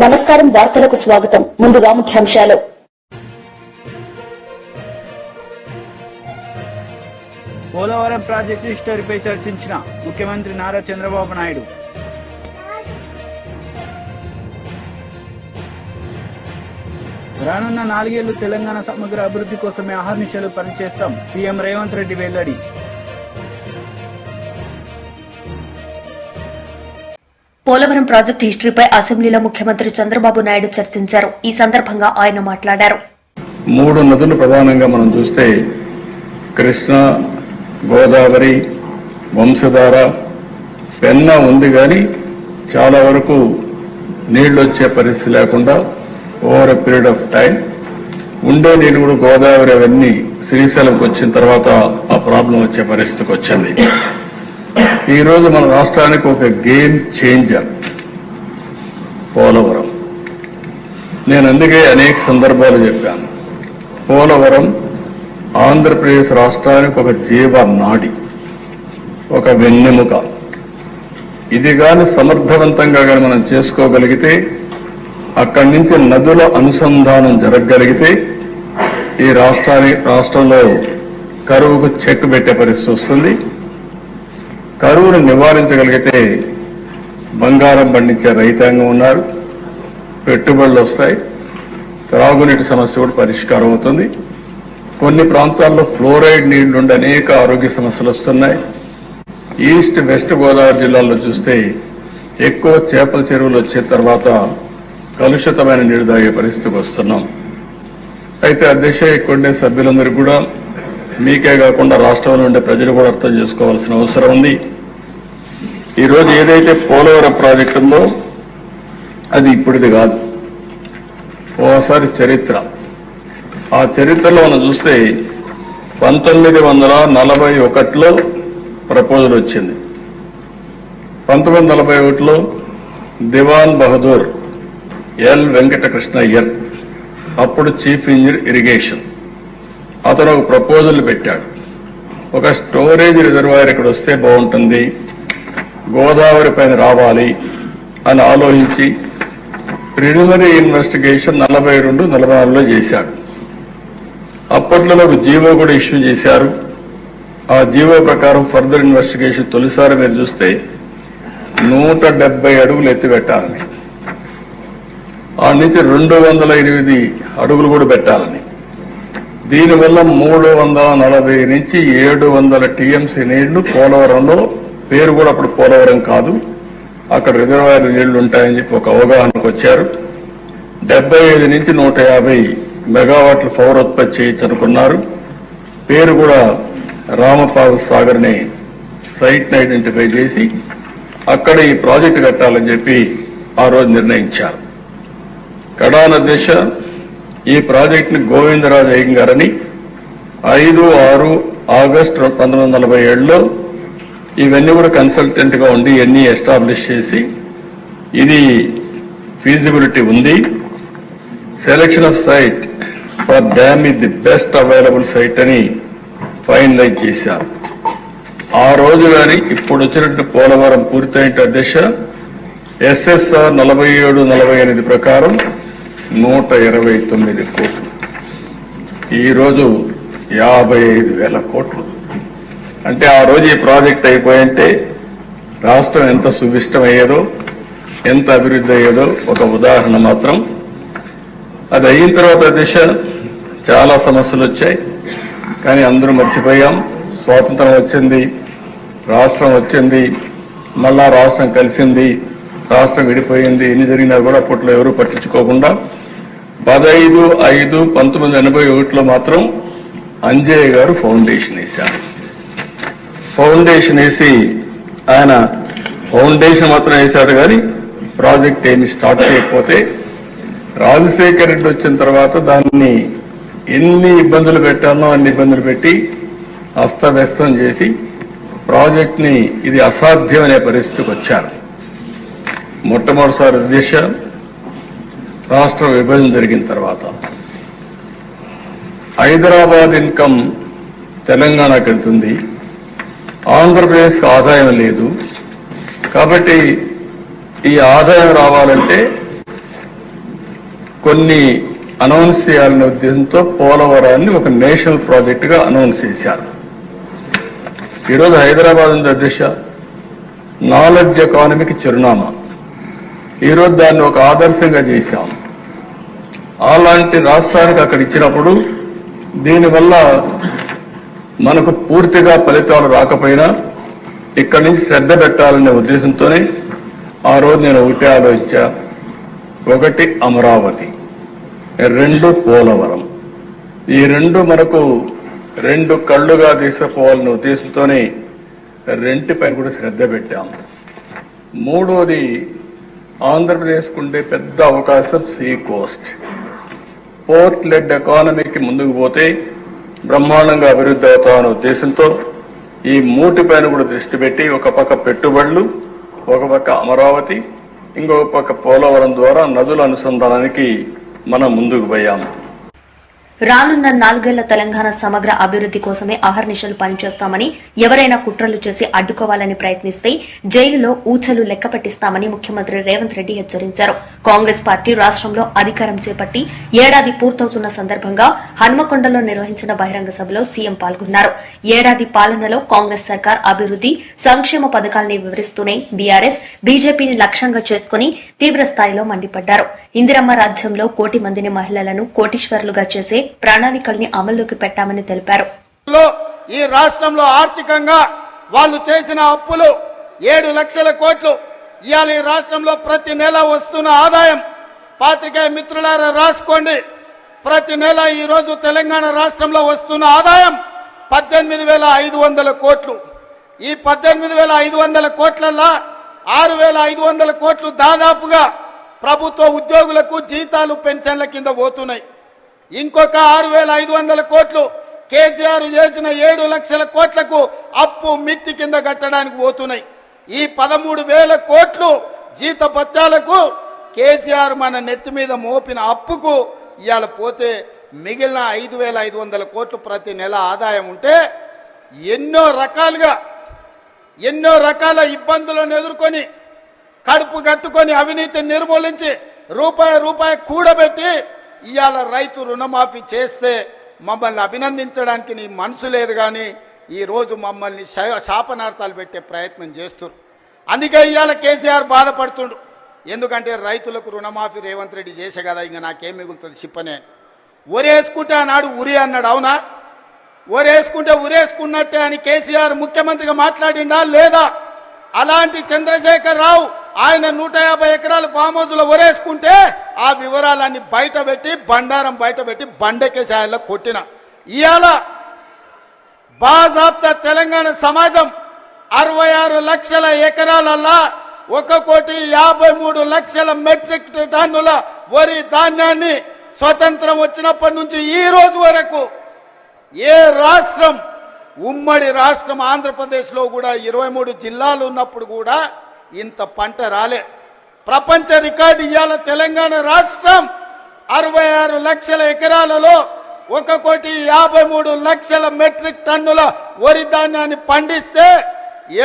నమస్కారం, వార్తలకు స్వాగతం. ముందుగా ముఖ్యాంశాలు. పోలవరం ప్రాజెక్టు హిస్టరీపై చర్చించిన ముఖ్యమంత్రి నారా చంద్రబాబు నాయుడు. రానున్న 4 ఏళ్లు తెలంగాణ సమగ్ర అభివృద్ధి కోసమే అహర్నిశలు పనిచేస్తాం, సీఎం రేవంత్ రెడ్డి వెల్లడి. పోలవరం ప్రాజెక్టు హిస్టరీపై అసెంబ్లీలో ముఖ్యమంత్రి చంద్రబాబు నాయుడు చర్చించారు. ఈ సందర్భంగా ఆయన మాట్లాడారు. 3 నదులు ప్రధానంగా మనం చూస్తే కృష్ణ, గోదావరి, వంశధార, పెన్నా ఉంది. కానీ చాలా వరకు నీళ్లు వచ్చే పరిస్థితి లేకుండా over a period of time ఉండే నీళ్లు కూడా గోదావరి అవన్నీ శ్రీశైలంకి వచ్చిన తర్వాత ఆ ప్రాబ్లం వచ్చే పరిస్థితికి వచ్చింది. ఈ రోజు మన రాష్ట్రానికి ఒక గేమ్ చేంజర్ పోలవరం. నేను అందుకే అనేక సందర్భాలు చెప్పాను, పోలవరం ఆంధ్రప్రదేశ్ రాష్ట్రానికి ఒక జీవనాడి, ఒక వెన్నెముక. ఇది కానీ సమర్థవంతంగా కానీ మనం చేసుకోగలిగితే, అక్కడి నుంచి నదుల అనుసంధానం జరగగలిగితే ఈ రాష్ట్రంలో కరువుకు చెక్ పెట్టే పరిస్థితి వస్తుంది. కరువును నివారించగలిగితే బంగారం పండించే రైతాంగం ఉన్నారు, పెట్టుబడులు వస్తాయి, త్రాగునీటి సమస్య కూడా పరిష్కారం అవుతుంది. కొన్ని ప్రాంతాల్లో ఫ్లోరైడ్ నీళ్లు ఉండి అనేక ఆరోగ్య సమస్యలు వస్తున్నాయి. ఈస్ట్ వెస్ట్ గోదావరి జిల్లాల్లో చూస్తే ఎక్కువ చేపల చెరువులు వచ్చిన తర్వాత కలుషితమైన నీరు తాగే పరిస్థితికి వస్తున్నాం. అయితే అధ్యక్ష, ఇక్కడుండే సభ్యులందరికీ కూడా, మీకే కాకుండా రాష్ట్రంలో ఉండే ప్రజలు కూడా అర్థం చేసుకోవాల్సిన అవసరం ఉంది. ఈరోజు ఏదైతే పోలవరం ప్రాజెక్టు ఉందో అది ఇప్పుడుది కాదు, ఓసారి చరిత్ర. ఆ చరిత్రలో మనం చూస్తే 1941లో ప్రపోజల్ వచ్చింది. 1941లో దివాన్ బహదూర్ ఎల్ వెంకటకృష్ణయ్యర్, అప్పుడు చీఫ్ ఇంజనీర్ ఇరిగేషన్, అతను ఒక ప్రపోజల్ పెట్టాడు. ఒక స్టోరేజ్ రిజర్వాయర్ ఇక్కడ వస్తే బాగుంటుంది, గోదావరి పైన రావాలి అని ఆలోచించి ప్రిలిమినరీ ఇన్వెస్టిగేషన్ 42-44లో చేశాడు. అప్పట్లో ఒక జీవో కూడా ఇష్యూ చేశారు. ఆ జీవో ప్రకారం ఫర్దర్ ఇన్వెస్టిగేషన్ తొలిసారి మీరు చూస్తే 170 అడుగులు ఎత్తి పెట్టాలని, ఆ నుంచి 208 అడుగులు కూడా పెట్టాలని. దీనివల్ల 340 నుంచి 700 టీఎంసీ నీళ్లు పోలవరంలో, పేరు కూడా అప్పుడు పోలవరం కాదు, అక్కడ రిజర్వాయర్ నీళ్లు ఉంటాయని చెప్పి ఒక అవగాహనకు వచ్చారు. 75 నుంచి 150 మెగావాట్ల పవర్ ఉత్పత్తి చేయొచ్చు అనుకున్నారు. పేరు కూడా రామపాద సాగర్ ని సైట్ ని ఐడెంటిఫై చేసి అక్కడ ఈ ప్రాజెక్టు కట్టాలని చెప్పి ఆ రోజు నిర్ణయించారు. కడాన దిశ ఈ ప్రాజెక్టుని గోవిందరాజు అయ్యంగారని 5-6 ఆగస్టు 1947లో ఇవన్నీ కూడా కన్సల్టెంట్ గా ఉండి ఇవన్నీ ఎస్టాబ్లిష్ చేసి ఇది ఫీజిబిలిటీ ఉంది, selection of site for dam is the best available site అని ఫైనలైజ్ చేశారు. ఆ రోజు కానీ ఇప్పుడు వచ్చినట్టు పోలవరం పూర్తయిన అధ్యక్ష SSR 47-48 ప్రకారం 129 కోట్లు, ఈరోజు 55,000 కోట్లు. అంటే ఆ రోజు ఈ ప్రాజెక్ట్ అయిపోయింటే రాష్ట్రం ఎంత సువిష్టమయ్యేదో, ఎంత అభివృద్ధి అయ్యేదో ఒక ఉదాహరణ మాత్రం. అది అయిన తర్వాత దిశ చాలా సమస్యలు వచ్చాయి, కానీ అందరూ మర్చిపోయాం. స్వాతంత్రం వచ్చింది, రాష్ట్రం వచ్చింది, మళ్ళా రాష్ట్రం కలిసింది, రాష్ట్రం విడిపోయింది. ఎన్ని జరిగినా కూడా అప్పట్లో ఎవరూ పట్టించుకోకుండా 15/5/1981లో మాత్రం అంజయ్య గారు ఫౌండేషన్ వేశారు. ఫౌండేషన్ వేసి ఆయన ఫౌండేషన్ మాత్రం వేశారు, కానీ ప్రాజెక్ట్ ఏమి స్టార్ట్ చేయకపోతే రాజశేఖర్ రెడ్డి వచ్చిన తర్వాత దాన్ని ఎన్ని ఇబ్బందులు పెట్టాలో అన్ని ఇబ్బందులు పెట్టి అస్తవ్యస్తం చేసి ప్రాజెక్ట్ ని ఇది అసాధ్యం అనే పరిస్థితికి వచ్చారు. మొట్టమొదటిసారి దిశ రాష్ట్ర విభజన జరిగిన తర్వాత హైదరాబాద్ ఇన్కమ్ తెలంగాణకు వెళ్తుంది, ఆంధ్రప్రదేశ్కి ఆదాయం లేదు. కాబట్టి ఈ ఆదాయం రావాలంటే కొన్ని అనౌన్స్ చేయాలనే ఉద్దేశంతో పోలవరాన్ని ఒక నేషనల్ ప్రాజెక్ట్ గా అనౌన్స్ చేశారు. ఈరోజు హైదరాబాద్ ఉంది అధ్యక్ష, నాలెడ్జ్ ఎకానమీకి చిరునామా. ఈరోజు దాన్ని ఒక ఆదర్శంగా చేశాం. అలాంటి రాష్ట్రానికి అక్కడ ఇచ్చినప్పుడు దీనివల్ల మనకు పూర్తిగా ఫలితాలు రాకపోయినా ఇక్కడి నుంచి శ్రద్ధ పెట్టాలనే ఉద్దేశంతోనే ఆ రోజు నేను ఒకటే ఆలోచించా. ఒకటి అమరావతి, రెండు పోలవరం. ఈ రెండు మనకు రెండు కళ్ళుగా తీసుకుపోవాలనే ఉద్దేశంతోనే రెంటిపై కూడా శ్రద్ధ పెట్టాం. మూడోది ఆంధ్రప్రదేశ్కు ఉండే పెద్ద అవకాశం సీ కోస్ట్. పోర్ట్ లెడ్ ఎకానమీకి ముందుకు పోతే బ్రహ్మాండంగా అభివృద్ధి అవుతామనే ఉద్దేశంతో ఈ మూటిపైన కూడా దృష్టి పెట్టి ఒక పక్క పెట్టుబడులు, ఒక పక్క అమరావతి, ఇంకొక పక్క పోలవరం ద్వారా నదుల అనుసంధానానికి మనం ముందుకు పోయాము. రానున్న 4 ఏళ్ల తెలంగాణ సమగ్ర అభివృద్ది కోసమే అహర్నిశలు పనిచేస్తామని, ఎవరైనా కుట్రలు చేసి అడ్డుకోవాలని ప్రయత్నిస్తే జైలులో ఊచలు లెక్క పెట్టిస్తామని ముఖ్యమంత్రి రేవంత్ రెడ్డి హెచ్చరించారు. కాంగ్రెస్ పార్టీ రాష్ట్రంలో అధికారం చేపట్టి ఏడాది పూర్తవుతున్న సందర్భంగా హన్మకొండలో నిర్వహించిన బహిరంగ సభలో సీఎం పాల్గొన్నారు. ఏడాది పాలనలో కాంగ్రెస్ సర్కార్ అభివృద్ది, సంక్షేమ పథకాల్ని వివరిస్తూనే బీఆర్ఎస్, బీజేపీని లక్ష్యంగా చేసుకుని తీవ్రస్థాయిలో మండిపడ్డారు. ఇందిరమ్మ రాజ్యంలో 1 కోటి మందిని మహిళలను కోటీశ్వరులుగా చేసే ప్రణాళికల్ని అమల్లోకి పెట్టామని తెలిపారు. ఈ రాష్ట్రంలో ఆర్థికంగా వాళ్ళు చేసిన అప్పులు 7 లక్షల కోట్లు. ఇవాళ ఈ రాష్ట్రంలో ప్రతి నెల వస్తున్న ఆదాయం, పాత్రికేయ మిత్రులారా రాసుకోండి, ప్రతి నెల ఈ రోజు తెలంగాణ రాష్ట్రంలో వస్తున్న ఆదాయం 18,500 కోట్లు. ఈ 18,500 కోట్లలో 6,500 కోట్లు దాదాపుగా ప్రభుత్వ ఉద్యోగులకు జీతాలు, పెన్షన్ల కింద పోతున్నాయి. ఇంకొక 6,500 కోట్లు కేసీఆర్ చేసిన 7 లక్షల కోట్లకు అప్పు మిత్తి కింద కట్టడానికి పోతున్నాయి. ఈ 13,000 కోట్లు జీతభత్యాలకు కేసీఆర్ మన నెత్తి మీద మోపిన అప్పుకు ఇవాళ పోతే మిగిలిన 5,500 కోట్లు ప్రతి నెల ఆదాయం ఉంటే ఎన్నో రకాల ఇబ్బందులను ఎదుర్కొని కడుపు కట్టుకొని అవినీతిని నిర్మూలించి రూపాయి కూడబెట్టి ఇవాళ రైతు రుణమాఫీ చేస్తే మమ్మల్ని అభినందించడానికి నీ మనసు లేదు, కానీ ఈరోజు మమ్మల్ని శాపనార్థాలు పెట్టే ప్రయత్నం చేస్తున్నారు. అందుకే ఇవాళ కేసీఆర్ బాధపడుతుండు. ఎందుకంటే రైతులకు రుణమాఫీ రేవంత్ రెడ్డి చేసే కదా, ఇంకా నాకేం మిగులుతుంది చెప్పనే. ఒరేసుకుంటే అన్నాడు ఉరి అన్నాడు, అవునా? ఒరేసుకుంటే ఉరేసుకున్నట్టే అని కేసీఆర్ ముఖ్యమంత్రిగా మాట్లాడిందా లేదా? అలాంటి చంద్రశేఖర్ రావు ఆయన 150 ఎకరాలు ఫామ్ హౌస్ లో ఒరేసుకుంటే ఆ వివరాలన్నీ బయటపెట్టి, బండారం బయటపెట్టి బండకేశాయల్లో కొట్టిన. ఇవాళ బాజాబ్తా తెలంగాణ సమాజం 66 లక్షల ఎకరాలల్లా 1,53,00,000 మెట్రిక్ టన్నుల వరి ధాన్యాన్ని స్వతంత్రం వచ్చినప్పటి నుంచి ఈ రోజు వరకు ఏ రాష్ట్రం, ఉమ్మడి రాష్ట్రం ఆంధ్రప్రదేశ్లో కూడా 23 జిల్లాలు ఉన్నప్పుడు కూడా ఇంత పంట రాలే. ప్రపంచ రికార్డు ఇవాళ తెలంగాణ రాష్ట్రం 66 లక్షల ఎకరాలలో 1,53,00,000 మెట్రిక్ టన్నుల వరి ధాన్యాన్ని పండిస్తే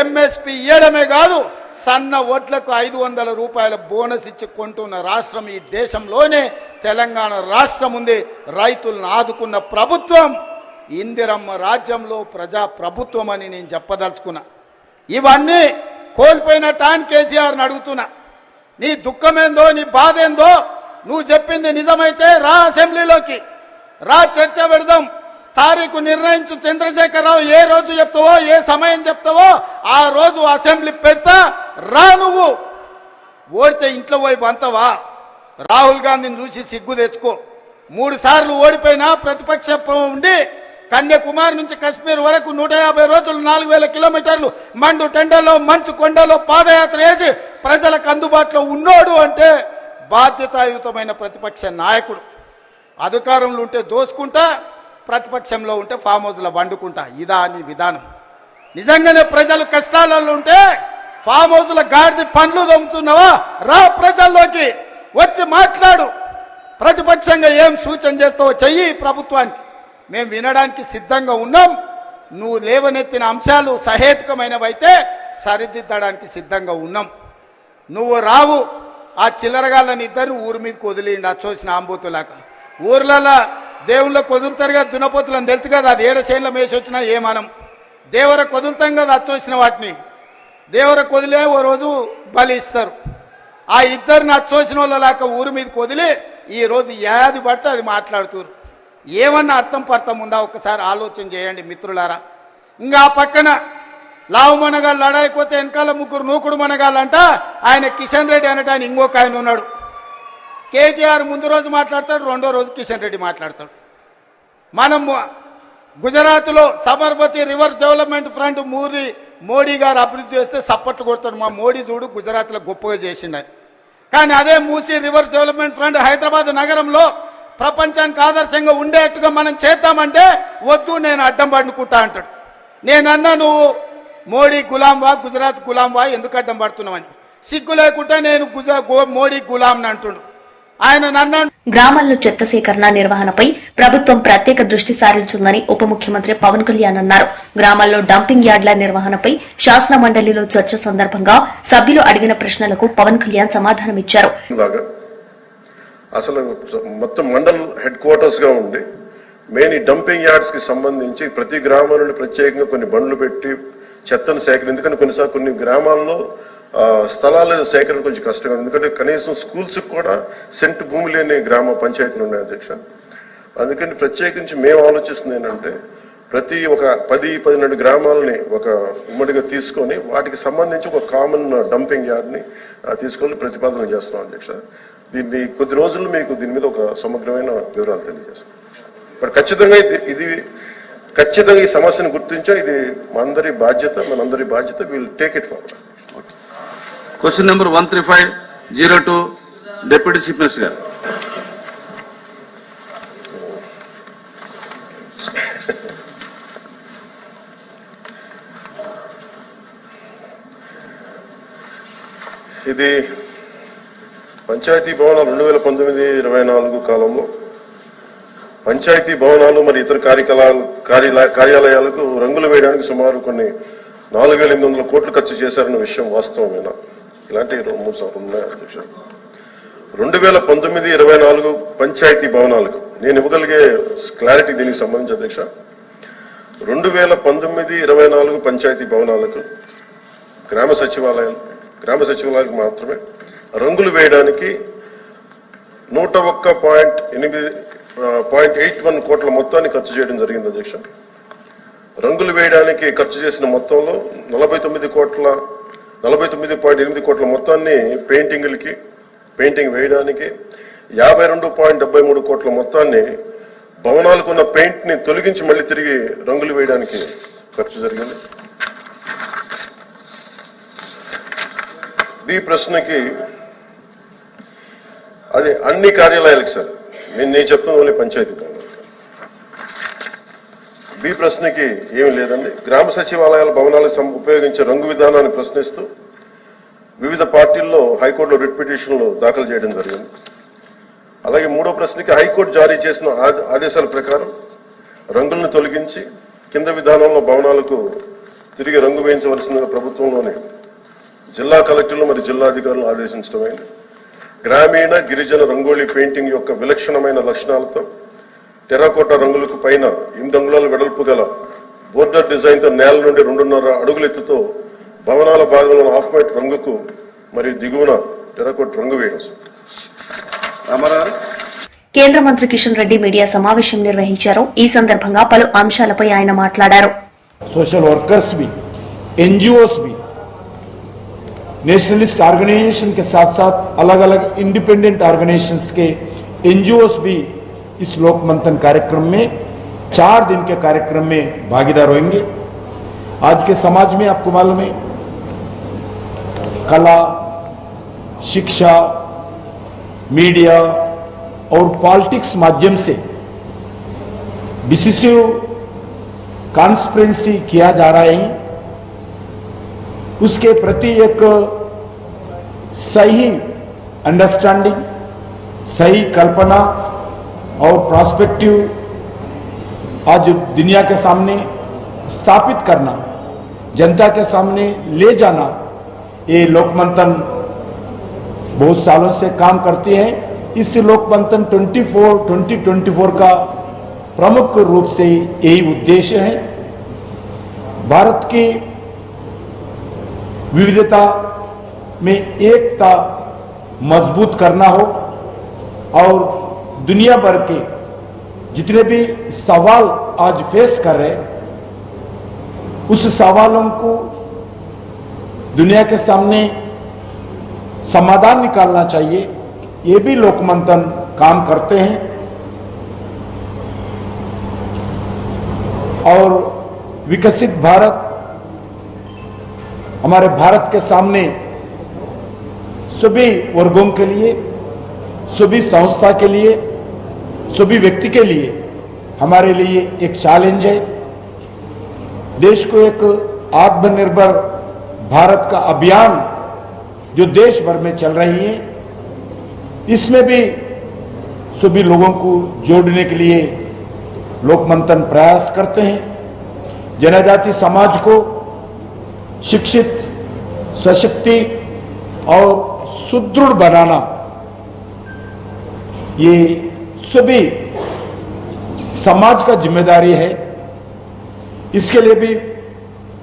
ఎంఎస్పీ ఇయ్యడమే కాదు, సన్న వడ్లకు 500 రూపాయల బోనస్ ఇచ్చి కొంటున్న రాష్ట్రం ఈ దేశంలోనే తెలంగాణ రాష్ట్రం ఉంది. రైతులను ఆదుకున్న ప్రభుత్వం ఇందిరమ్మ రాజ్యంలో ప్రజా ప్రభుత్వం అని నేను చెప్పదలుచుకున్నా. ఇవన్నీ కోల్పోయిన టాన్ కేసీఆర్ని అడుగుతున్నా, నీ దుఃఖమేందో, నీ బాధ ఏందో, నువ్వు చెప్పింది నిజమైతే రా, అసెంబ్లీలోకి రా, చర్చ పెడదాం, తారీఖు నిర్ణయించు. చంద్రశేఖరరావు ఏ రోజు చెప్తావో, ఏ సమయం చెప్తావో ఆ రోజు అసెంబ్లీ పెడతా, రా. నువ్వు ఓడితే ఇంట్లో పోయి బంతవా? రాహుల్ గాంధీని చూసి సిగ్గు తెచ్చుకో. 3 సార్లు ఓడిపోయినా ప్రతిపక్షం ఉండి కన్యాకుమారి నుంచి కశ్మీర్ వరకు 150 రోజులు 4,000 కిలోమీటర్లు మండు టెండలో, మంచు కొండలో పాదయాత్ర చేసి ప్రజలకు అందుబాటులో ఉన్నోడు అంటే బాధ్యతాయుతమైన ప్రతిపక్ష నాయకుడు. అధికారంలో ఉంటే దోసుకుంటా, ప్రతిపక్షంలో ఉంటే ఫామ్ హౌస్లో వండుకుంటా. ఇదా నీ విధానం? నిజంగానే ప్రజలు కష్టాలలో ఉంటే ఫామ్ హౌస్లో గాడిది పండ్లు దొంగతున్నావా? రా, ప్రజల్లోకి వచ్చి మాట్లాడు. ప్రతిపక్షంగా ఏం సూచన చేస్తావో చెయ్యి ప్రభుత్వానికి, మేము వినడానికి సిద్ధంగా ఉన్నాం. నువ్వు లేవనెత్తిన అంశాలు సహేతుకమైనవైతే సరిదిద్దడానికి సిద్ధంగా ఉన్నాం. నువ్వు రావు, ఆ చిల్లరగాళ్ళని ఇద్దరిని ఊరి మీదకి వదిలిండి అచ్చోసిన ఆంబోతులాక. ఊర్లలో దేవుళ్ళకి వదులుతారు కదా దున్నపోతులని తెలుసు కదా, అది ఏడశేళ్ళ మేసి వచ్చినా ఏమనం. దేవరకు వదులుతాం కదా అచ్చోసిన వాటిని, దేవరకు వదిలే ఓ రోజు బలి ఇస్తారు. ఆ ఇద్దరిని అచ్చోసిన వాళ్ళలాక ఊరి మీదకి వదిలి ఈరోజు ఏది పడితే అది మాట్లాడుతున్నారు. ఏమన్నా అర్థం పర్థం ఉందా ఒక్కసారి ఆలోచన చేయండి మిత్రులారా. ఇంకా ఆ పక్కన లావు మనగాళ్ళు లడాయిపోతే వెనకాల ముగ్గురు నూకుడు మనగాళ్ళంట. ఆయన కిషన్ రెడ్డి అనట, ఆయన ఇంకొక ఆయన ఉన్నాడు. కేటీఆర్ ముందు రోజు మాట్లాడతాడు, రెండో రోజు కిషన్ రెడ్డి మాట్లాడతాడు. మనం గుజరాత్లో Sabarmati river development front Modi గారు అభివృద్ధి చేస్తే సపోర్ట్ కొడతాడు. మా మోడీ చూడు గుజరాత్లో గొప్పగా చేసిండని. కానీ అదే Musi river development front Hyderabad నగరంలో ప్రపంచానికి ఆదర్శంగా ఉండేట్టుగా మనం చేద్దామంటే వద్దు, నేను అడ్డం పడుకుంటా అంటాడు. నేనన్నా నువ్వు మోడీ గులాంవా గుజరాత్ గులాంవా ఎందుకు అడ్డం పడుతున్నావని. సిగ్గు లేకుంటే నేను మోడీ గులాంని అంటుడు ఆయన. నన్ను గ్రామాల్లో చెత్త సేకరణ నిర్వహణపై ప్రభుత్వం ప్రత్యేక దృష్టి సారించిందని ఉప ముఖ్యమంత్రి పవన్ కళ్యాణ్ అన్నారు. గ్రామాల్లో డంపింగ్ యార్డ్ల నిర్వహణపై శాసన మండలిలో చర్చ సందర్భంగా సభ్యులు అడిగిన ప్రశ్నలకు పవన్ కళ్యాణ్ సమాధానమిచ్చారు. అసలు మొత్తం మండల్ హెడ్ క్వార్టర్స్ గా ఉండి మెయిన్ ఈ డంపింగ్ యార్డ్స్ కి సంబంధించి ప్రతి గ్రామం నుండి ప్రత్యేకంగా కొన్ని బండ్లు పెట్టి చెత్తను సేకరణ. ఎందుకంటే కొన్నిసార్లు కొన్ని గ్రామాల్లో స్థలాల సేకరణ కొంచెం కష్టంగా ఉంది. ఎందుకంటే కనీసం స్కూల్స్ కూడా సెంటు భూమి లేని గ్రామ పంచాయతీలు ఉన్నాయి అధ్యక్ష. అందుకని ప్రత్యేకించి మేము ఆలోచిస్తుంది ఏంటంటే ప్రతి ఒక 10-12 గ్రామాలని ఒక ఉమ్మడిగా తీసుకొని వాటికి సంబంధించి ఒక కామన్ డంపింగ్ యార్డ్ని తీసుకొని ప్రతిపాదన చేస్తున్నాం అధ్యక్ష. దీన్ని కొద్ది రోజుల్లో మీకు దీని మీద ఒక సమగ్రమైన వివరాలు తెలియజేస్తాం. బట్ ఖచ్చితంగా ఈ సమస్యను గుర్తించా, ఇది మనందరి బాధ్యత. Will take it forward. Question number 13502 deputy chief minister గారు. ఇది పంచాయతీ భవనాలు 2019-24 కాలంలో పంచాయతీ భవనాలు మరియు ఇతర కార్యాలయాలకు రంగులు వేయడానికి సుమారు కొన్ని 4,800 కోట్లు ఖర్చు చేశారన్న విషయం వాస్తవమేనా? ఇలాంటి 2-3 ఉన్నాయి అధ్యక్ష. 2019-24 పంచాయతీ భవనాలకు నేను ఇవ్వగలిగే క్లారిటీ దీనికి సంబంధించి అధ్యక్ష, 2019-24 పంచాయతీ భవనాలకు గ్రామ సచివాలయాలకు మాత్రమే రంగులు వేయడానికి 101.81 కోట్ల మొత్తాన్ని ఖర్చు చేయడం జరిగింది అధ్యక్ష. రంగులు వేయడానికి ఖర్చు చేసిన మొత్తంలో 49.8 కోట్ల మొత్తాన్ని పెయింటింగ్ వేయడానికి, 52.73 కోట్ల మొత్తాన్ని భవనాలకు ఉన్న పెయింట్ ని తొలగించి మళ్ళీ తిరిగి రంగులు వేయడానికి ఖర్చు జరిగింది. ఈ ప్రశ్నకి అది అన్ని కార్యాలయాలకు సార్, నేను చెప్తున్న ఓన్లీ పంచాయతీ భవనాలు. బి ప్రశ్నకి ఏమీ లేదండి. గ్రామ సచివాలయాల భవనాలకు ఉపయోగించే రంగు విధానాన్ని ప్రశ్నిస్తూ వివిధ పార్టీల్లో హైకోర్టులో రిట్ పిటిషన్లు దాఖలు చేయడం జరిగింది. అలాగే మూడో ప్రశ్నకి హైకోర్టు జారీ చేసిన ఆదేశాల ప్రకారం రంగులను తొలగించి కింద విధానంలో భవనాలకు తిరిగి రంగు వేయించవలసిన ప్రభుత్వంలోనే జిల్లా కలెక్టర్లు మరియు జిల్లాధికారులను ఆదేశించడమైంది. గ్రామీణ గిరిజన రంగోలీ పెయింటింగ్ యొక్క విలక్షణమైన లక్షణాలతో టెర్రకోట రంగులకు పైన 8 అంగుళాల వెడల్పు గల బోర్డర్ డిజైన్ తో నేల నుండి 2.5 అడుగుల ఎత్తుతో భవనాల భాగంలో హాఫ్ వైట్ రంగుకు మరియు దిగువన టెర్రకోట రంగు వేయడం. కేంద్ర మంత్రి కిషన్ రెడ్డి మీడియా సమావేశం నిర్వహించారు. ఈ సందర్భంగా పలు అంశాలపై ఆయన మాట్లాడారు. सोशल वर्कर्स भी, एनजीओस भी, नेशनलिस्ट ऑर्गेनाइजेशन के साथ साथ अलग अलग इंडिपेंडेंट ऑर्गेनाइजेशंस के एनजीओस भी इस लोक मंथन कार्यक्रम में 4 दिन के कार्यक्रम में भागीदार होंगे. आज के समाज में आपको मालूम है कला, शिक्षा, मीडिया और पॉलिटिक्स माध्यम से डिसिसिव कॉन्स्पिरेंसी किया जा रहा है. उसके प्रति एक सही अंडरस्टैंडिंग, सही कल्पना और प्रॉस्पेक्टिव आज दुनिया के सामने स्थापित करना, जनता के सामने ले जाना, ये लोकमंथन बहुत सालों से काम करती है। इस लोकमंथन 2024 का प्रमुख रूप से यही उद्देश्य है, भारत की विविधता में एकता मजबूत करना हो और दुनिया भर के जितने भी सवाल आज फेस कर रहे उस सवालों को दुनिया के सामने समाधान निकालना चाहिए, ये भी लोकमंथन काम करते हैं। और विकसित भारत हमारे भारत के सामने सभी वर्गों के लिए, सभी संस्था के लिए, सभी व्यक्ति के लिए हमारे लिए एक चैलेंज है। देश को एक आत्मनिर्भर भारत का अभियान जो देश भर में चल रही है, इसमें भी सभी लोगों को जोड़ने के लिए लोकमंथन प्रयास करते हैं। जनजाति समाज को शिक्षित, सशक्ति और सुदृढ़ बनाना, ये सभी समाज का जिम्मेदारी है। इसके लिए भी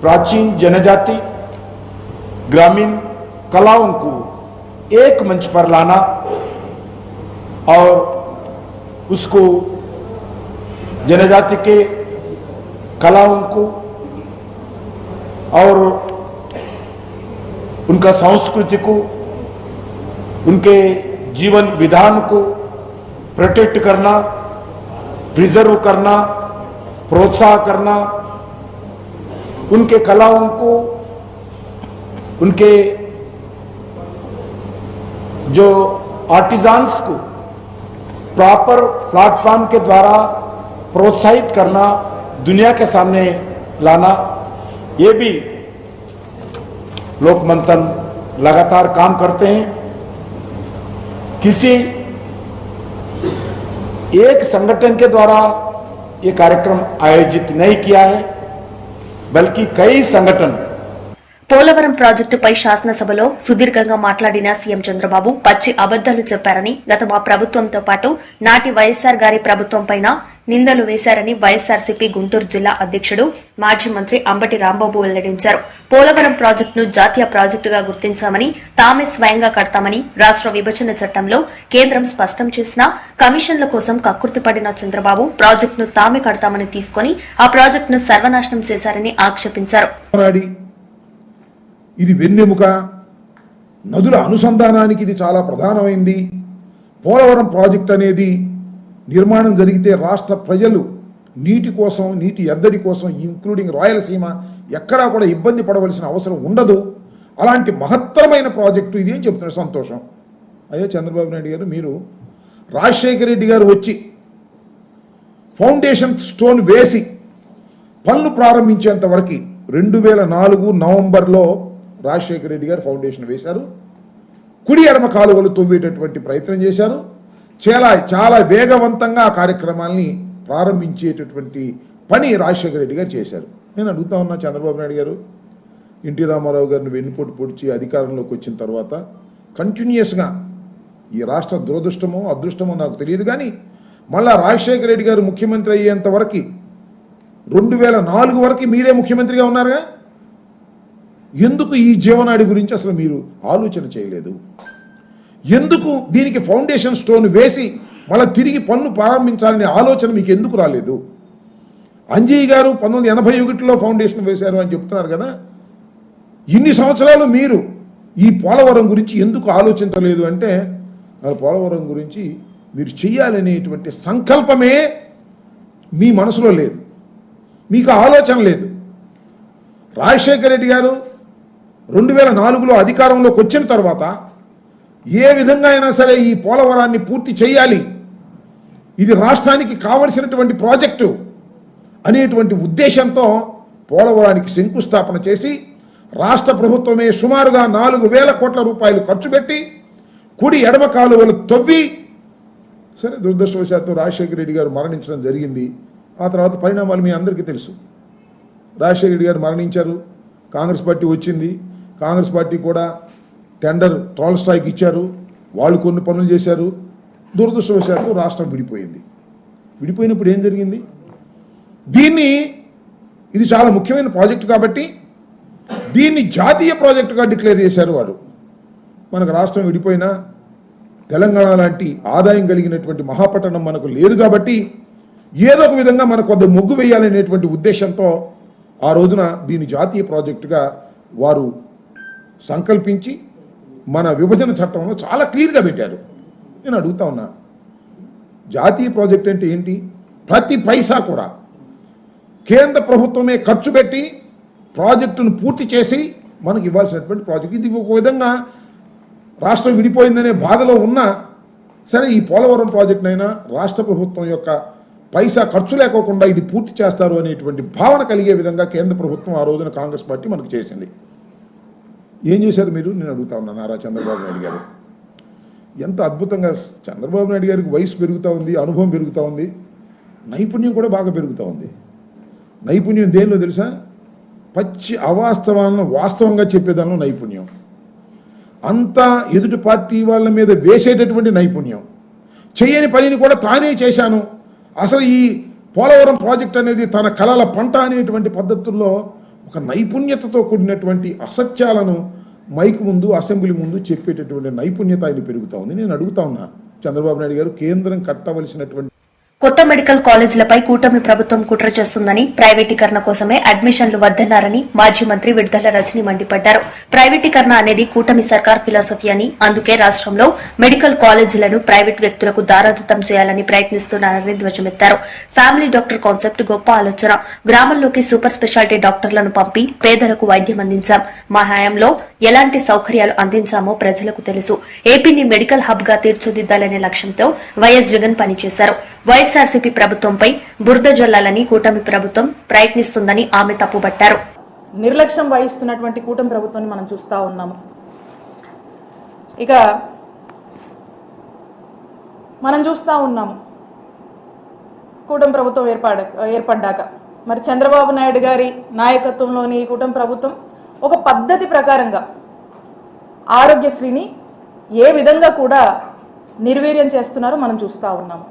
प्राचीन जनजाति ग्रामीण कलाओं को एक मंच पर लाना और उसको जनजाति के कलाओं को और उनका संस्कृति को, उनके जीवन विधान को प्रोटेक्ट करना, प्रिजर्व करना, प्रोत्साहन करना, उनके कलाओं को, उनके जो आर्टिजान्स को प्रॉपर प्लेटफॉर्म के द्वारा प्रोत्साहित करना, दुनिया के सामने लाना, ये भी लोकमंथन लगातार काम करते हैं। किसी एक संगठन के द्वारा ये कार्यक्रम आयोजित नहीं किया है, बल्कि कई संगठन పోలవరం ప్రాజెక్టుపై శాసనసభలో సుదీర్ఘంగా మాట్లాడిన సీఎం చంద్రబాబు పచ్చి అబద్దాలు చెప్పారని, గత మా ప్రభుత్వంతో పాటు నాటి వైఎస్సార్ గారి ప్రభుత్వంపైన నిందలు వేశారని వైఎస్సార్సీపీ గుంటూరు జిల్లా అధ్యక్షుడు మాజీ మంత్రి అంబటి రాంబాబు వెల్లడించారు. పోలవరం ప్రాజెక్టును జాతీయ ప్రాజెక్టుగా గుర్తించామని, తామే స్వయంగా కడతామని రాష్ట్ర విభజన చట్టంలో కేంద్రం స్పష్టం చేసినా కమిషన్ల కోసం కక్కుర్తిపడిన చంద్రబాబు ప్రాజెక్టును తామే కడతామని తీసుకుని ఆ ప్రాజెక్టును సర్వనాశనం చేశారని ఆక్షేపించారు. ఇది వెన్నెముక, నదుల అనుసంధానానికి ఇది చాలా ప్రధానమైంది. పోలవరం ప్రాజెక్ట్ అనేది నిర్మాణం జరిగితే రాష్ట్ర ప్రజలు నీటి కోసం, నీటి ఎద్దడి కోసం, ఇంక్లూడింగ్ రాయలసీమ ఎక్కడా కూడా ఇబ్బంది పడవలసిన అవసరం ఉండదు. అలాంటి మహత్తరమైన ప్రాజెక్టు ఇది అని చెప్తున్నారు. సంతోషం. అయ్యో చంద్రబాబు నాయుడు గారు, మీరు రాజశేఖర రెడ్డి గారు వచ్చి ఫౌండేషన్ స్టోన్ వేసి పనులు ప్రారంభించేంత వరకు 2004 నవంబర్లో రాజశేఖర రెడ్డి గారు ఫౌండేషన్ వేశారు. కుడి ఎడమ కాలువలు తవ్వేటటువంటి ప్రయత్నం చేశారు. చాలా వేగవంతంగా ఆ కార్యక్రమాల్ని ప్రారంభించేటటువంటి పని రాజశేఖర రెడ్డి గారు చేశారు. నేను అడుగుతా ఉన్నా, చంద్రబాబు నాయుడు గారు, ఎన్టీ రామారావు గారిని వెన్నుపోటు పొడిచి అధికారంలోకి వచ్చిన తర్వాత కంటిన్యూస్గా ఈ రాష్ట్ర దురదృష్టమో అదృష్టమో నాకు తెలియదు, కానీ మళ్ళా రాజశేఖర రెడ్డి గారు ముఖ్యమంత్రి అయ్యేంత వరకు 2004 వరకు మీరే ముఖ్యమంత్రిగా ఉన్నారుగా, ఎందుకు ఈ జీవనాడి గురించి అసలు మీరు ఆలోచన చేయలేదు? ఎందుకు దీనికి ఫౌండేషన్ స్టోన్ వేసి మళ్ళీ తిరిగి పన్ను ప్రారంభించాలనే ఆలోచన మీకు ఎందుకు రాలేదు? అంజయ్య గారు 1981లో ఫౌండేషన్ వేశారు అని చెప్తున్నారు కదా, ఇన్ని సంవత్సరాలు మీరు ఈ పోలవరం గురించి ఎందుకు ఆలోచించలేదు అంటే, పోలవరం గురించి మీరు చెయ్యాలనేటువంటి సంకల్పమే మీ మనసులో లేదు, మీకు ఆలోచన లేదు. రాజశేఖర రెడ్డి గారు 2004లో అధికారంలోకి వచ్చిన తర్వాత ఏ విధంగా అయినా సరే ఈ పోలవరాన్ని పూర్తి చేయాలి, ఇది రాష్ట్రానికి కావలసినటువంటి ప్రాజెక్టు అనేటువంటి ఉద్దేశంతో పోలవరానికి శంకుస్థాపన చేసి రాష్ట్ర ప్రభుత్వమే సుమారుగా 4,000 కోట్ల రూపాయలు ఖర్చు పెట్టి కుడి ఎడమ కాలువలు తవ్వి, సరే దురదృష్టవశాత్తు రాజశేఖర రెడ్డి గారు మరణించడం జరిగింది. ఆ తర్వాత పరిణామాలు మీ అందరికీ తెలుసు. రాజశేఖర రెడ్డి గారు మరణించారు, కాంగ్రెస్ పార్టీ వచ్చింది, కాంగ్రెస్ పార్టీ కూడా టెండర్ టాల్స్టాయ్కి ఇచ్చారు, వాళ్ళు కొన్ని పనులు చేశారు. దురదృష్టవశాత్తు రాష్ట్రం విడిపోయింది. విడిపోయినప్పుడు ఏం జరిగింది? ఇది చాలా ముఖ్యమైన ప్రాజెక్టు కాబట్టి దీన్ని జాతీయ ప్రాజెక్టుగా డిక్లేర్ చేశారు వాడు. మనకు రాష్ట్రం విడిపోయినా తెలంగాణ లాంటి ఆదాయం కలిగినటువంటి మహాపట్టణం మనకు లేదు కాబట్టి ఏదో ఒక విధంగా మనకు కొద్ది మొగ్గు వేయాలనేటువంటి ఉద్దేశంతో ఆ రోజున దీన్ని జాతీయ ప్రాజెక్టుగా వారు సంకల్పించి మన విభజన చట్టంలో చాలా క్లియర్గా పెట్టారు. నేను అడుగుతా ఉన్నా, జాతీయ ప్రాజెక్ట్ అంటే ఏంటి? ప్రతి పైసా కూడా కేంద్ర ప్రభుత్వమే ఖర్చు పెట్టి ప్రాజెక్టును పూర్తి చేసి మనకు ఇవ్వాల్సినటువంటి ప్రాజెక్ట్. ఇది ఒక విధంగా రాష్ట్రం విడిపోయిందనే బాధలో ఉన్నా సరే ఈ పోలవరం ప్రాజెక్టునైనా రాష్ట్ర ప్రభుత్వం యొక్క పైసా ఖర్చు లేకోకుండా ఇది పూర్తి చేస్తారు అనేటువంటి భావన కలిగే విధంగా కేంద్ర ప్రభుత్వం ఆ రోజున కాంగ్రెస్ పార్టీ మనకు చేసింది. ఏం చేశారు మీరు? నేను అడుగుతా ఉన్నాను. నారా చంద్రబాబు నాయుడు గారు ఎంత అద్భుతంగా, చంద్రబాబు నాయుడు గారికి వయసు పెరుగుతూ ఉంది, అనుభవం పెరుగుతూ ఉంది, నైపుణ్యం కూడా బాగా పెరుగుతూ ఉంది. నైపుణ్యం దేనిలో తెలుసా? పచ్చి అవాస్తవాలను వాస్తవంగా చెప్పేదానిలో నైపుణ్యం. అంతా ఎదుటి పార్టీ వాళ్ళ మీద వేసేటటువంటి నైపుణ్యం. చేయని పనిని కూడా తానే చేశాను, అసలు ఈ పోలవరం ప్రాజెక్ట్ అనేది తన కలల పంట అనేటువంటి పద్ధతుల్లో ఒక నైపుణ్యతతో కూడినటువంటి అసత్యాలను మైక్ ముందు, అసెంబ్లీ ముందు చెప్పేటటువంటి నైపుణ్యత ఆయన పెరుగుతూ ఉంది. నేను అడుగుతా ఉన్నా, చంద్రబాబు నాయుడు గారు కేంద్రం కట్టవలసినటువంటి కొత్త మెడికల్ కాలేజీలపై కూటమి ప్రభుత్వం కుట్ర చేస్తుందని, ప్రైవేటీకరణ కోసమే అడ్మిషన్లు వద్దన్నారని మాజీ మంత్రి విడుదల రజని మండిపడ్డారు. ప్రైవేటీకరణ అనేది కూటమి సర్కార్ ఫిలాసఫీ అని, అందుకే రాష్ట్రంలో మెడికల్ కాలేజీలను ప్రైవేట్ వ్యక్తులకు దారాదత్తం చేయాలని ప్రయత్నిస్తున్నారని ధ్వజమెత్తారు. ఫ్యామిలీ డాక్టర్ కాన్సెప్ట్ గొప్ప ఆలోచన. గ్రామంలోకి సూపర్ స్పెషాలిటీ డాక్టర్లను పంపి పేదలకు వైద్యం అందించాం. మా హయాంలో ఎలాంటి సౌకర్యాలు అందించామో ప్రజలకు తెలుసు. ఏపీని మెడికల్ హబ్ గా తీర్చిదిద్దాలనే లక్ష్యంతో వైఎస్ జగన్ పనిచేశారు. వైఎస్ఆర్సీపీ ప్రభుత్వంపై బురద జల్లాలని కూటమి ప్రభుత్వం ప్రయత్నిస్తుందని ఆమె తప్పుబట్టారు. నిర్లక్ష్యం వహిస్తున్నటువంటి కూటమి ప్రభుత్వాన్ని మనం చూస్తా ఉన్నాము. ఇక మనం చూస్తా ఉన్నాము కూటమి ప్రభుత్వం ఏర్పడ్డాక మరి చంద్రబాబు నాయుడు గారి నాయకత్వంలోని ఈ కూటమి ప్రభుత్వం ఒక పద్ధతి ప్రకారంగా ఆరోగ్యశ్రీని ఏ విధంగా కూడా నిర్వీర్యం చేస్తున్నారో మనం చూస్తా ఉన్నాము.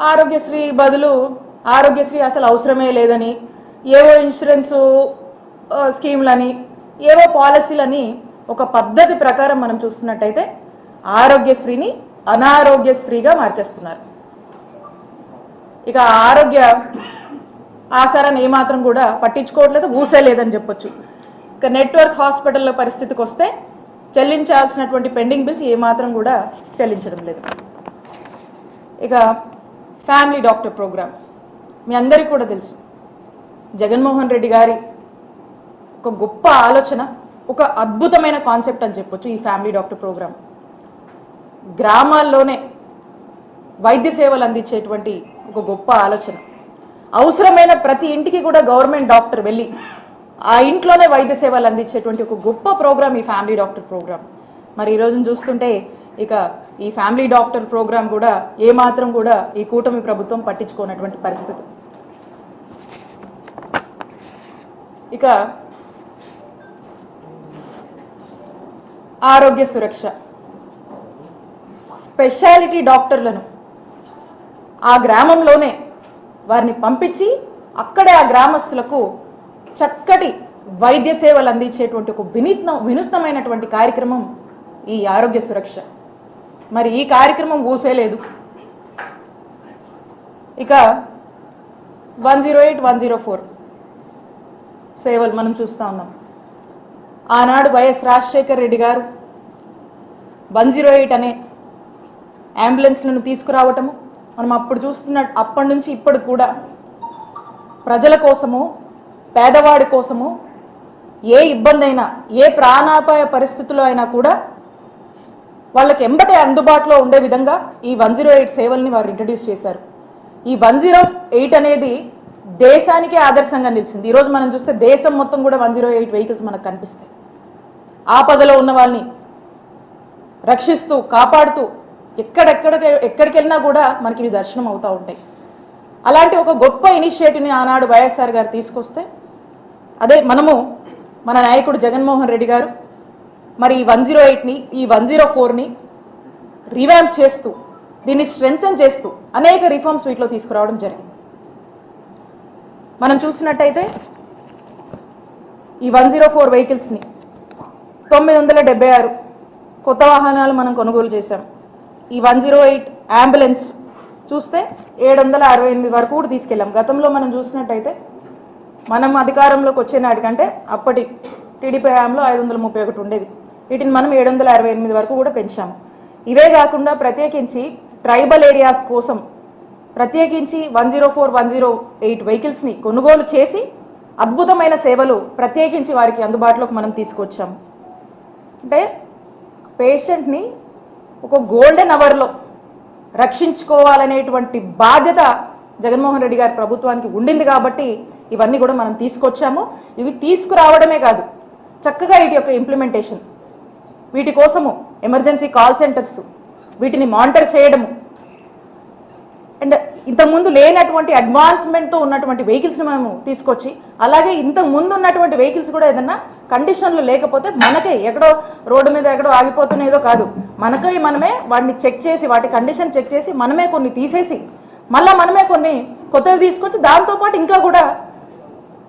ఆరోగ్యశ్రీ బదులు ఆరోగ్యశ్రీ అసలు అవసరమే లేదని, ఏవో ఇన్సూరెన్స్ స్కీమ్లని, ఏవో పాలసీలని ఒక పద్ధతి ప్రకారం మనం చూస్తున్నట్టయితే ఆరోగ్యశ్రీని అనారోగ్యశ్రీగా మార్చేస్తున్నారు. ఇక ఆరోగ్య ఆసరాన్ని ఏమాత్రం కూడా పట్టించుకోవట్లేదు, ఊసేలేదని చెప్పొచ్చు. ఇక నెట్వర్క్ హాస్పిటల్లో పరిస్థితికి వస్తే చెల్లించాల్సినటువంటి పెండింగ్ బిల్స్ ఏమాత్రం కూడా చెల్లించడం లేదు. ఇక ఫ్యామిలీ డాక్టర్ ప్రోగ్రామ్ మీ అందరికీ కూడా తెలుసు. జగన్మోహన్ రెడ్డి గారి ఒక గొప్ప ఆలోచన, ఒక అద్భుతమైన కాన్సెప్ట్ అని చెప్పొచ్చు ఈ ఫ్యామిలీ డాక్టర్ ప్రోగ్రామ్. గ్రామాల్లోనే వైద్య సేవలు అందించేటువంటి ఒక గొప్ప ఆలోచన. అవసరమైన ప్రతి ఇంటికి కూడా గవర్నమెంట్ డాక్టర్ వెళ్ళి ఆ ఇంట్లోనే వైద్య సేవలు అందించేటువంటి ఒక గొప్ప ప్రోగ్రామ్ ఈ ఫ్యామిలీ డాక్టర్ ప్రోగ్రామ్. మరి ఈ రోజున చూస్తుంటే ఇక ఈ ఫ్యామిలీ డాక్టర్ ప్రోగ్రామ్ కూడా ఏమాత్రం కూడా ఈ కూటమి ప్రభుత్వం పట్టించుకోనటువంటి పరిస్థితి. ఇక ఆరోగ్య సురక్ష, స్పెషాలిటీ డాక్టర్లను ఆ గ్రామంలోనే వారిని పంపించి అక్కడే ఆ గ్రామస్తులకు చక్కటి వైద్య సేవలు అందించేటువంటి ఒక వినూత్నమైనటువంటి కార్యక్రమం ఈ ఆరోగ్య సురక్ష. మరి ఈ కార్యక్రమం ఊసేలేదు. ఇక 108, 104 సేవలు మనం చూస్తా ఉన్నాం. ఆనాడు వైఎస్ రాజశేఖర్ రెడ్డి గారు 108 అనే అంబులెన్స్లను తీసుకురావటము మనం అప్పుడు అప్పటి నుంచి ఇప్పటికి కూడా ప్రజల కోసము, పేదవాడి కోసము ఏ ఇబ్బంది అయినా, ఏ ప్రాణాపాయ పరిస్థితుల్లో అయినా కూడా వాళ్ళకి ఎంబటే అందుబాటులో ఉండే విధంగా ఈ 108 సేవల్ని వారు ఇంట్రడ్యూస్ చేశారు. ఈ 108 అనేది దేశానికే ఆదర్శంగా నిలిచింది. ఈరోజు మనం చూస్తే దేశం మొత్తం కూడా 108 వెహికల్స్ మనకు కనిపిస్తాయి. ఆపదలో ఉన్న వాళ్ళని రక్షిస్తూ, కాపాడుతూ ఎక్కడికి వెళ్ళినా కూడా మనకి ఇవి దర్శనం అవుతూ ఉంటాయి. అలాంటి ఒక గొప్ప ఇనిషియేటివ్ని ఆనాడు వైఎస్ఆర్ గారు తీసుకొస్తే, అదే మన నాయకుడు జగన్మోహన్ రెడ్డి గారు మరి 108ని ఈ 104ని రివాంప్ చేస్తూ దీన్ని స్ట్రెంగ్తన్ చేస్తూ అనేక రిఫార్మ్స్ వీటిలో తీసుకురావడం జరిగింది. మనం చూసినట్టయితే ఈ 104 వెహికల్స్ని 976 కొత్త వాహనాలు మనం కొనుగోలు చేశాం. ఈ 108 అంబులెన్స్ చూస్తే 768 వరకు కూడా తీసుకెళ్ళాం. గతంలో మనం చూసినట్టయితే మనం అధికారంలోకి వచ్చే నాటికంటే అప్పటి టీడీపీ హయాంలో 531 ఉండేది. వీటిని మనం 768 వరకు కూడా పెంచాము. ఇవే కాకుండా ప్రత్యేకించి ట్రైబల్ ఏరియాస్ కోసం ప్రత్యేకించి 104, 108 వెహికల్స్ని కొనుగోలు చేసి అద్భుతమైన సేవలు ప్రత్యేకించి వారికి అందుబాటులోకి మనం తీసుకొచ్చాము. అంటే పేషెంట్ని ఒక గోల్డెన్ అవర్లో రక్షించుకోవాలనేటువంటి బాధ్యత జగన్మోహన్ రెడ్డి గారి ప్రభుత్వానికి ఉండింది కాబట్టి ఇవన్నీ కూడా మనం తీసుకొచ్చాము. ఇవి తీసుకురావడమే కాదు, చక్కగా వీటి యొక్క ఇంప్లిమెంటేషన్, వీటి కోసము ఎమర్జెన్సీ కాల్ సెంటర్స్, వీటిని మానిటర్ చేయడము, అండ్ ఇంతకుముందు లేనటువంటి అడ్వాన్స్మెంట్తో ఉన్నటువంటి వెహికల్స్ని మేము తీసుకొచ్చి, అలాగే ఇంతకు ముందు ఉన్నటువంటి వెహికల్స్ కూడా ఏదన్నా కండిషన్లు లేకపోతే మనకే ఎక్కడో రోడ్డు మీద ఎక్కడో ఆగిపోతున్నదో కాదు, మనమే వాటిని చెక్ చేసి వాటి కండిషన్ చెక్ చేసి మనమే కొన్ని తీసేసి మళ్ళీ మనమే కొన్ని కొత్తవి తీసుకొచ్చి దాంతోపాటు ఇంకా కూడా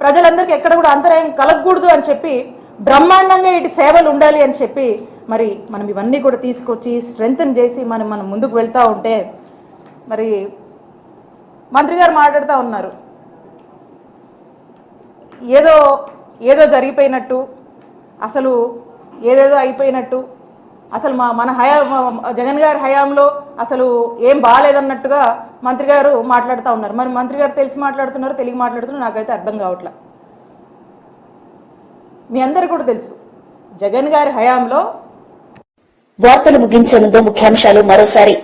ప్రజలందరికీ ఎక్కడ కూడా అంతరాయం కలగకూడదు అని చెప్పి బ్రహ్మాండంగా ఇటు సేవలు ఉండాలి అని చెప్పి మరి మనం ఇవన్నీ కూడా తీసుకొచ్చి స్ట్రెంగ్తన్ చేసి మనం ముందుకు వెళ్తూ ఉంటే మరి మంత్రి గారు మాట్లాడుతూ ఉన్నారు ఏదో జరిగిపోయినట్టు, అసలు ఏదేదో అయిపోయినట్టు, అసలు మన జగన్ గారి హయాంలో అసలు ఏం బాగాలేదన్నట్టుగా మంత్రి గారు మాట్లాడుతూ ఉన్నారు. మరి మంత్రి గారు తెలిసి మాట్లాడుతున్నారు, తెలియ మాట్లాడుతున్నారు, నాకైతే అర్థం కావట్లా. మీ అందరు కూడా తెలుసు జగన్ గారి హయాంలో. వార్తలు ముగించే ముందు ముఖ్యాంశాలు మరోసారి.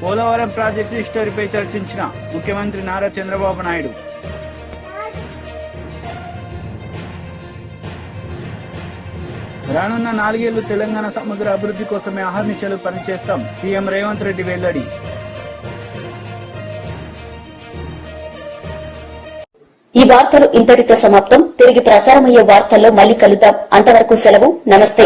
పోలవరం ప్రాజెక్టు హిస్టరీపై చర్చించిన ముఖ్యమంత్రి నారా చంద్రబాబు నాయుడు. రానున్న 4 ఏళ్లు తెలంగాణ సమగ్ర అభివృద్ధి కోసమే అహర్నిశలు పనిచేస్తాం, సీఎం రేవంత్ రెడ్డి వెల్లడి. ఈ వార్తలు ఇంతటితో సమాప్తం. తిరిగి ప్రసారమయ్యే వార్తల్లో మళ్లీ కలుద్దాం. అంతవరకు సెలవు. నమస్తే.